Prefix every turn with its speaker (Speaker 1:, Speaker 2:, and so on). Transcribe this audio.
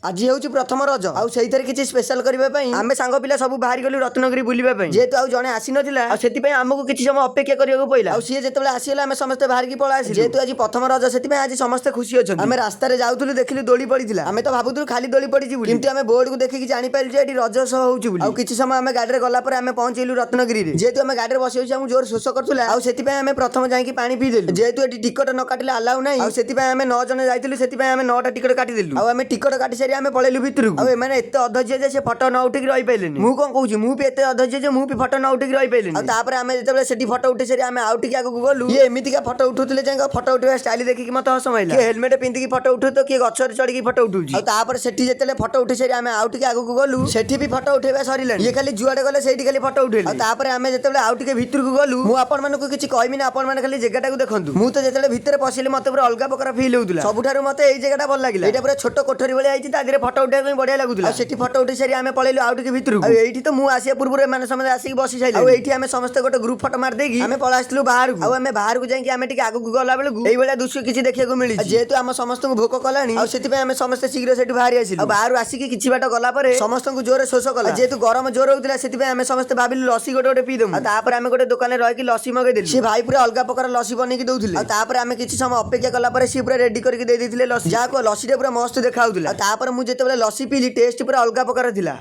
Speaker 1: आज हूँ प्रथम रज आउ से किसी स्पेशल करने आम सांग पिला सब बाहरी गलु रत्नगिरी बुलाई जेहेतु आउ जड़े आसी ना आमको किसी समय अपेक्षा करने पड़ा सी जो आसीगला आम समस्त बाहर की पड़ा जेहेतु आज प्रथम रज से आज समस्त खुशी अच्छा आम रास्तार जाऊँ देखिलु दोली पड़ी आम तो भावुलु खाली दोली पड़ी किंतु आम बोर्ड को देखिक जापारू ये रज हो किसी समय आम गाड़ी गलापर आम पहुंचलु रत्नगिरी जेहेतु आम गाड़ी बस जोर शोष करूला आम प्रथम जाकि पानी पीदेलु जेहेतु ये टिकट न काटिले अलाउ ना आम 9 जन जाइलु आम 9टा टिकट काटिदेलु आम टिकट काटी सारी आम पलैलु भितर मैंने एत अधर्य से फटो न उठिक रही पारे मुझे कौन कौन मुझे अधर्य से मुझे फटो न उठिक रही पारे आम जो फटो उठे सारी आम आउ आगे गलु ये एमतीका फटो उठुले फटो उठा स्टाइल देखिए मत हस माइला किए हेलमेट पिंधिकी फटो उठू तो किए गचर चढ़ी फटो उठाऊँ से जो फटो उठे सारी आम आउ आगे गलु से भी फटो उठेवा सरला ये खाली जुआड़े गले से खाली फटो उठे आम जो आउ भितर को गलु मुझे किसी कहमी ना आपण खाली जगह देखूँ मुझे जो भितर पशिली मत पूरा अलग प्रकार फिल होता सबुठ मत यही जगह भल लगे यहाँ पूरा छोट कोठरी भाई फटो उठा बढ़िया लगुला से फटो उठे सारी आम पलैलु आउ भितर ये तो मुझे आसिया पूर्व समस्त आसिक बसी सारे ये आम समस्त गोटे ग्रुप फटो मारदेकी आम पला आसलु बाहर को आम बाहर को जाकि आम आगू गला बेलू ये दृश्य किसी देखा मिली जेहेतु आम समस्त भोक कलानी आम समस्त शीघ्र से बाहर आसिलु बाहर आसिक किसी बाट गला समस्त जोर शोष कला जेहेतु गरम जोर होता से आम समस्त भाविलु लसी गोटे पीदमु आम गोटे दुकान रही लसी मगेदेलु सी भाई पूरा अलग प्रकार लसी बनैकी दौले आम किसी समय अपेक्षा कला सी पूरा रेडी करके लसी जहाँ लसी पूरा मस्त देखा मुझे लसी पीली टेस्ट पूरा अलग प्रकार थिला।